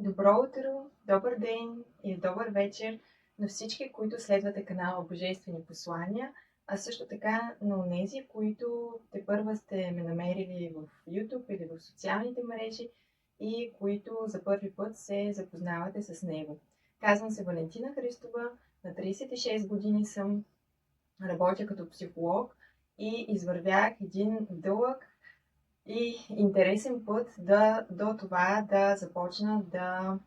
Добро утро, добър ден или добър вечер на всички, които следвате канала Божествени послания, а също така на онези, които тепърва сте ме намерили в YouTube или в социалните мрежи и които за първи път се запознавате с него. Казвам се Валентина Христова, на 36 години съм, работя като психолог и извървях един дълъг и интересен път до това да започна да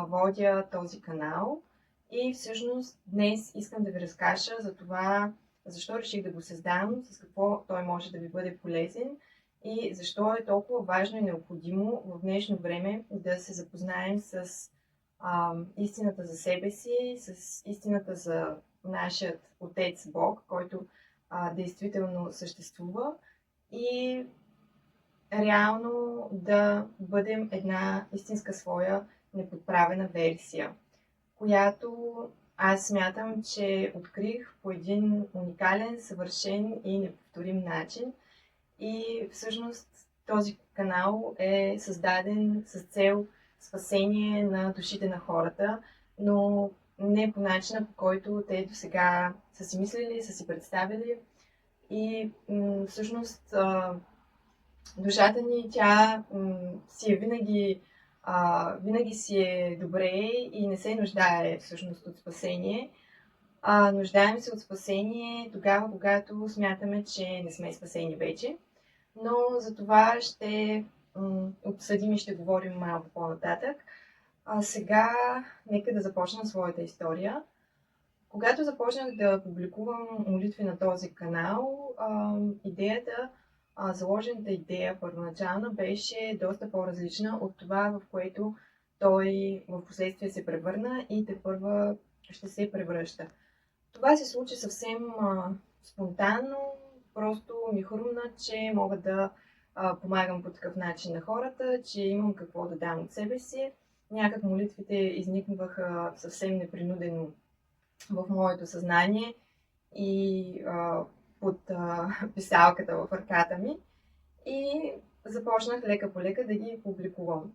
водя този канал. И всъщност днес искам да ви разкажа за това, защо реших да го създам, с какво той може да ви бъде полезен и защо е толкова важно и необходимо в днешно време да се запознаем с истината за себе си, с истината за нашият Отец Бог, който действително съществува и реално да бъдем една истинска своя неподправена версия, която аз смятам, че открих по един уникален, съвършен и неповторим начин. И всъщност този канал е създаден с цел спасение на душите на хората, но не по начина, по който те до сега са си мислили, са си представили. И всъщност душата ни, тя си е винаги си е добре и не се нуждае всъщност от спасение. Нуждаем се от спасение тогава, когато смятаме, че не сме спасени вече. Но за това ще обсъдим и ще говорим малко по-нататък. Сега нека да започна своята история. Когато започнах да публикувам молитви на този канал, заложената идея първоначално беше доста по-различна от това, в което той в последствие се превърна и тепърва ще се превръща. Това се случи съвсем спонтанно, просто ми хрумна, че мога да помагам по такъв начин на хората, че имам какво да дам от себе си. Някак молитвите изникваха съвсем непринудено в моето съзнание и под писалката в ръката ми и започнах лека по лека да ги публикувам.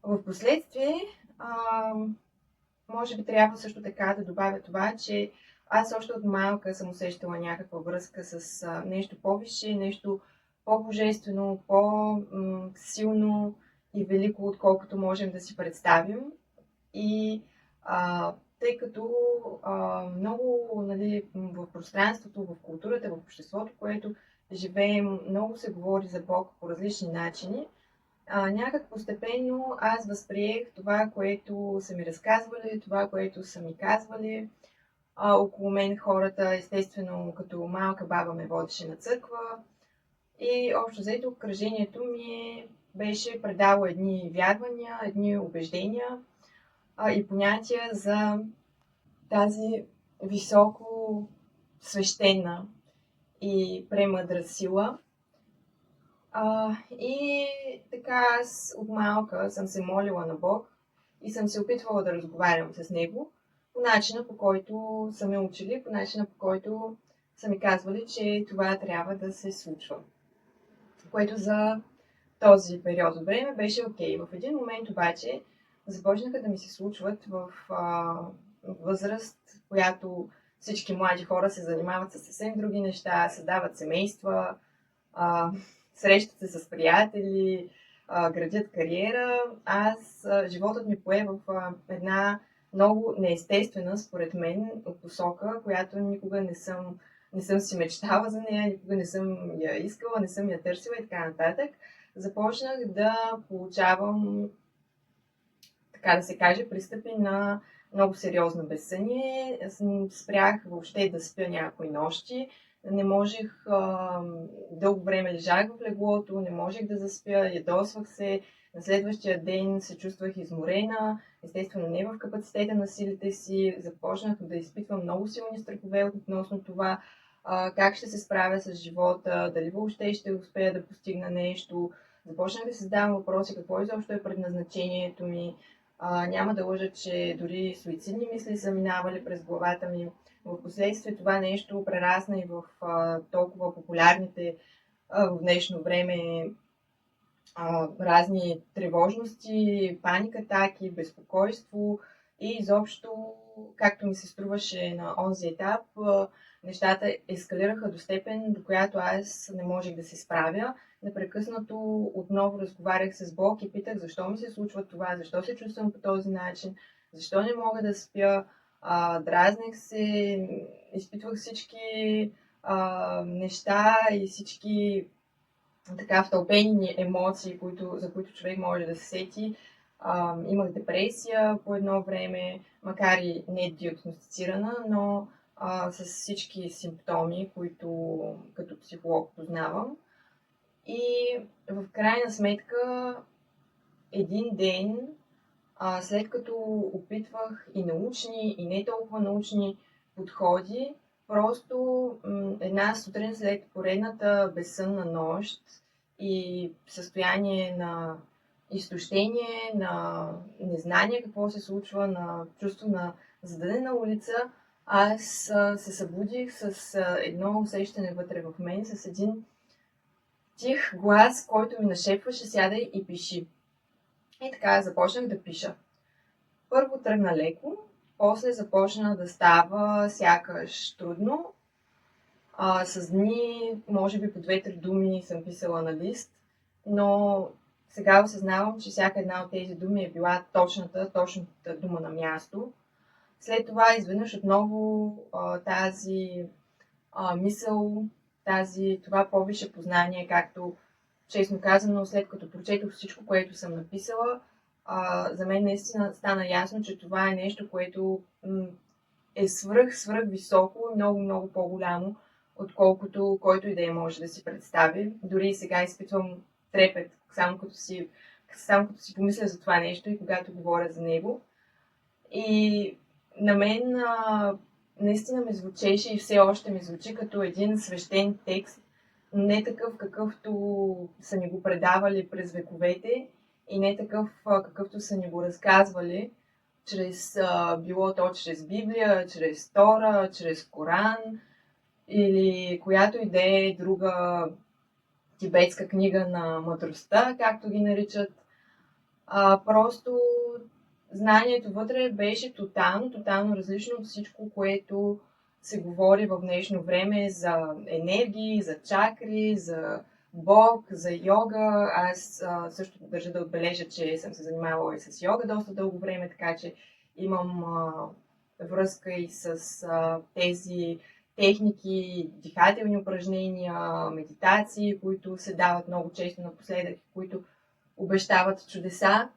В последствие, може би трябва също така да добавя това, че аз още от малка съм усещала някаква връзка с нещо по-висше, нещо по-божествено, по-силно и велико, отколкото можем да си представим. И тъй като много в пространството, в културата, в обществото, което живеем, много се говори за Бог по различни начини, някак постепенно аз възприех това, което са ми разказвали, това, което са ми казвали. Около мен хората, естествено, като малка баба ме водеше на църква и общо взето окръжението ми беше предало едни вярвания, едни убеждения и понятия за тази високо свещена и премъдра сила. И така аз от малка съм се молила на Бог и съм се опитвала да разговарям с Него по начина, по който са ме учили, по начина, по който са ми казвали, че това трябва да се случва. Което за този период от време беше окей. В един момент обаче започнаха да ми се случват в възраст, която всички млади хора се занимават с съвсем други неща, създават семейства, срещат се с приятели, градят кариера. Животът ми пое в една много неестествена, според мен, посока, която никога не съм си мечтала за нея, никога не съм я искала, не съм я търсила и така нататък. Започнах да получавам, така да се каже, пристъпи на много сериозно безсъние. Спрях въобще да спя някои нощи. Не можех, дълго време лежах в леглото, не можех да заспя, ядосвах се. На следващия ден се чувствах изморена, естествено не в капацитета на силите си. Започнах да изпитвам много силни страхове относно това как ще се справя с живота, дали въобще ще успея да постигна нещо. Започнах да си задавам въпроси какво изобщо е предназначението ми. Няма да лъжа, че дори суицидни мисли са минавали през главата ми. В последствие това нещо прерасна и в толкова популярните в днешно време разни тревожности, паникатаки, безпокойство и изобщо, както ми се струваше на онзи етап, нещата ескалираха до степен, до която аз не можех да се справя. Непрекъснато отново разговарях с Бог и питах защо ми се случва това, защо се чувствам по този начин, защо не мога да спя. Дразнех се, изпитвах всички неща и всички така втълпени емоции, за които човек може да се сети. Имах депресия по едно време, макар и не диагностицирана, но с всички симптоми, които като психолог познавам. И в крайна сметка един ден, след като опитвах и научни, и не толкова научни подходи, просто една сутрин след поредната безсънна нощ и състояние на изтощение, на незнание какво се случва, на чувство на задънена улица, аз се събудих с едно усещане вътре в мен, с един тих глас, който ми нашепваше: сядай и пиши. И така започнах да пиша. Първо тръгна леко, после започна да става сякаш трудно. С дни, може би по 2-3 думи съм писала на лист, но сега осъзнавам, че всяка една от тези думи е била точната дума на място. След това изведнъж отново тази мисъл, това повише познание, както честно казано, след като прочетох всичко, което съм написала, за мен наистина стана ясно, че това е нещо, което е свръх високо, много по-голямо, отколкото който и да е може да си представи. Дори и сега изпитвам трепет, само като си помисля за това нещо и когато говоря за него. И на мен наистина ми звучеше и все още ми звучи като един свещен текст, не такъв какъвто са ни го предавали през вековете и не такъв какъвто са ни го разказвали, било то чрез Библия, чрез Тора, чрез Коран или която и да е друга тибетска книга на мъдростта, както ги наричат. Просто знанието вътре беше тотално различно от всичко, което се говори в днешно време за енергии, за чакри, за Бог, за йога. Аз също държа да отбележа, че съм се занимавала и с йога доста дълго време, така че имам връзка и с тези техники, дихателни упражнения, медитации, които се дават много често напоследък, които обещават чудеса.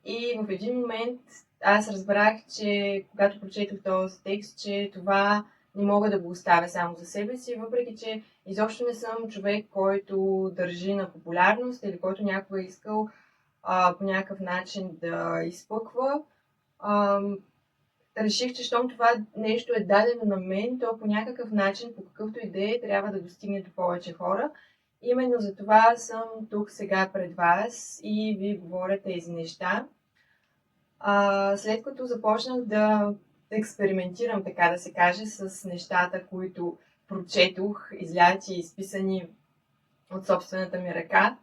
И в един момент аз разбрах, че когато прочетох този текст, че това не мога да го оставя само за себе си, въпреки че изобщо не съм човек, който държи на популярност или който някога е искал по някакъв начин да изпъква. Реших, че щом това нещо е дадено на мен, то по някакъв начин, по какъвто и да е, трябва да достигне до повече хора. Именно за това съм тук сега пред вас и ви говоря тези неща. След като започнах да експериментирам, така да се каже, с нещата, които прочетох, изляти и изписани от собствената ми ръка,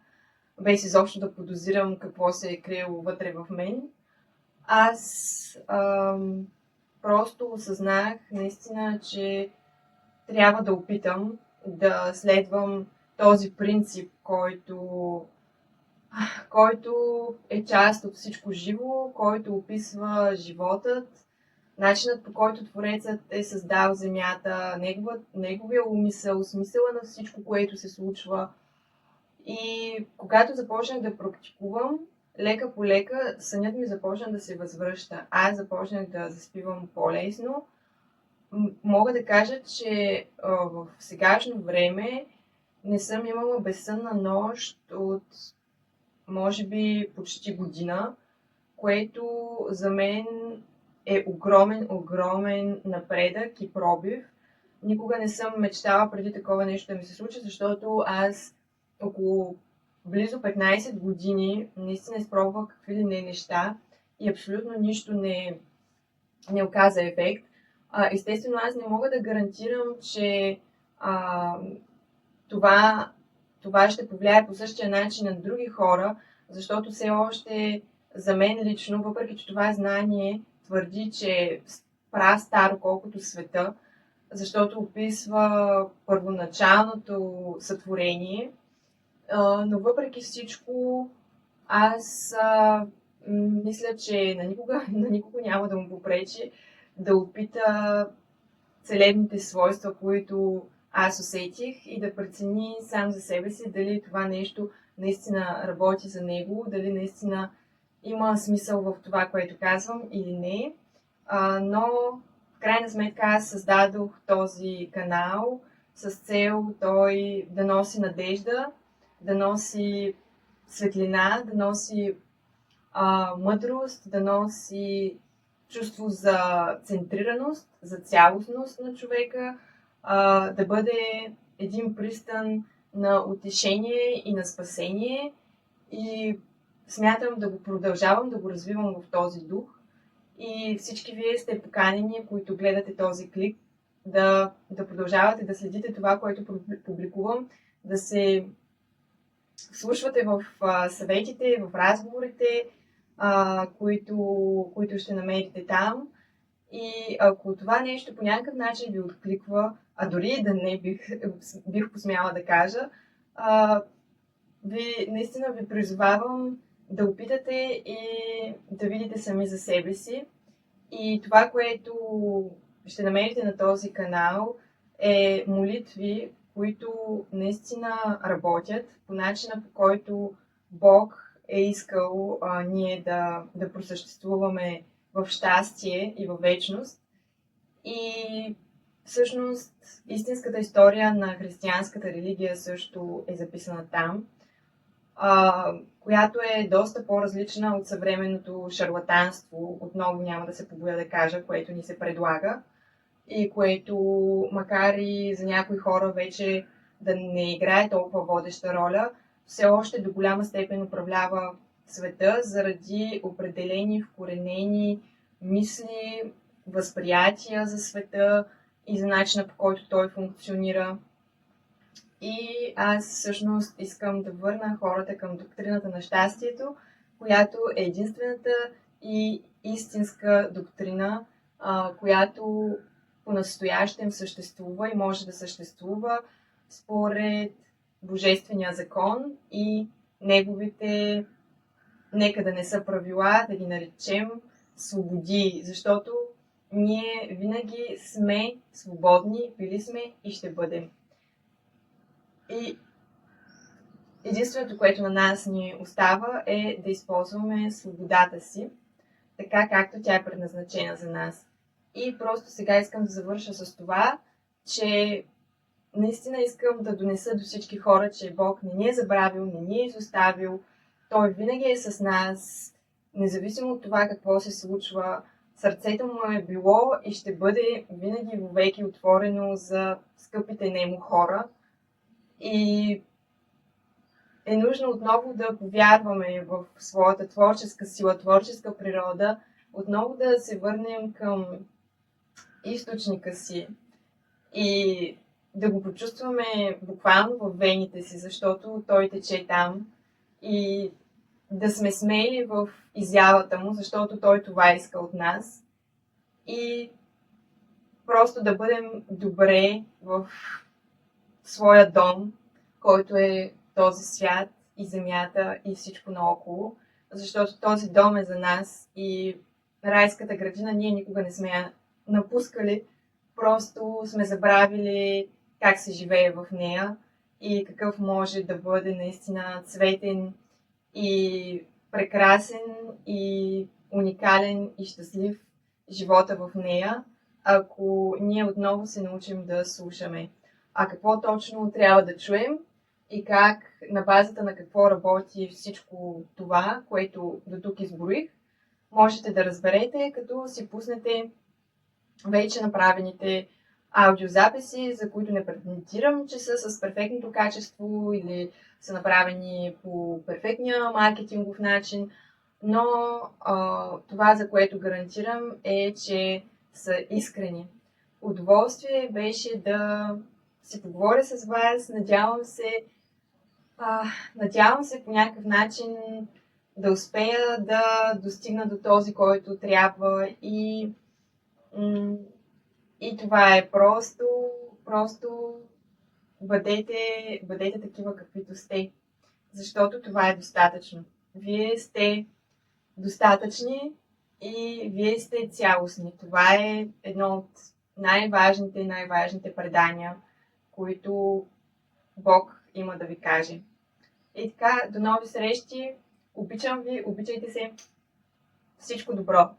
без изобщо да подозирам какво се е криело вътре в мен, аз просто осъзнах наистина, че трябва да опитам да следвам този принцип, който е част от всичко живо, който описва животът, начинът, по който Творецът е създал земята, неговия умисъл, смисъла на всичко, което се случва. И когато започнах да практикувам, лека по лека сънят ми започна да се възвръща. Аз започнах да заспивам по-лесно. Мога да кажа, че в сегашно време не съм имала безсънна нощ от може би почти година, което за мен е огромен напредък и пробив. Никога не съм мечтала преди такова нещо да ми се случи, защото аз около близо 15 години наистина изпробвах какви ли не неща и абсолютно нищо не оказа ефект. Естествено, аз не мога да гарантирам, че това това ще повлияе по същия начин на други хора, защото все още за мен лично, въпреки че това знание твърди, че е старо колкото света, защото описва първоначалното сътворение, но въпреки всичко аз мисля, че на никого няма да му попречи да опита целебните свойства, които аз усетих и да прецени сам за себе си дали това нещо наистина работи за него, дали наистина има смисъл в това, което казвам или не. Но в крайна сметка аз създадох този канал с цел той да носи надежда, да носи светлина, да носи мъдрост, да носи чувство за центрираност, за цялостност на човека, да бъде един пристан на утешение и на спасение. И смятам да го продължавам, да го развивам в този дух. И всички вие сте поканени, които гледате този клип, да продължавате да следите това, което публикувам, да се вслушвате в съветите, в разговорите, които ще намерите там. И ако това нещо по някакъв начин ви откликва, а дори да не бих посмяла да кажа, наистина ви призовавам да опитате и да видите сами за себе си. И това, което ще намерите на този канал, е молитви, които наистина работят по начина, по който Бог е искал ние да просъществуваме в щастие и в вечност. И всъщност истинската история на християнската религия също е записана там, която е доста по-различна от съвременното шарлатанство, отново няма да се побоя да кажа, което ни се предлага и което, макар и за някои хора вече да не играе толкова водеща роля, все още до голяма степен управлява света заради определени вкоренени мисли, възприятия за света и за начина, по който той функционира. И аз всъщност искам да върна хората към доктрината на щастието, която е единствената и истинска доктрина, която по-настоящем съществува и може да съществува според Божествения закон и неговите, нека да не са правила, да ги наречем свободи, защото ние винаги сме свободни, били сме и ще бъдем. И единственото, което на нас ни остава, е да използваме свободата си, така както тя е предназначена за нас. И просто сега искам да завърша с това, че наистина искам да донеса до всички хора, че Бог не ни е забравил, не ни е изоставил. Той винаги е с нас, независимо от това какво се случва. Сърцето му е било и ще бъде винаги вовеки отворено за скъпите нему хора. И е нужно отново да повярваме в своята творческа сила, творческа природа, отново да се върнем към източника си и да го почувстваме буквално в вените си, защото той тече там, и да сме смели в изявата му, защото той това иска от нас, и просто да бъдем добре в своя дом, който е този свят и земята и всичко наоколо, защото този дом е за нас и райската градина ние никога не сме я напускали, просто сме забравили как се живее в нея и какъв може да бъде наистина цветен и прекрасен и уникален и щастлив живота в нея, ако ние отново се научим да слушаме. А какво точно трябва да чуем и как, на базата на какво работи всичко това, което до тук изброих, можете да разберете, като си пуснете вече направените аудиозаписи, за които не претендирам, че са с перфектното качество или са направени по перфектния маркетингов начин, но това, за което гарантирам, е, че са искрени. Удоволствие беше да си поговоря с вас. Надявам се Надявам се по някакъв начин да успея да достигна до този, който трябва и това е просто бъдете такива каквито сте, защото това е достатъчно. Вие сте достатъчни и вие сте цялостни. Това е едно от най-важните предания, които Бог има да ви каже. И така, до нови срещи. Обичам ви, обичайте се. Всичко добро!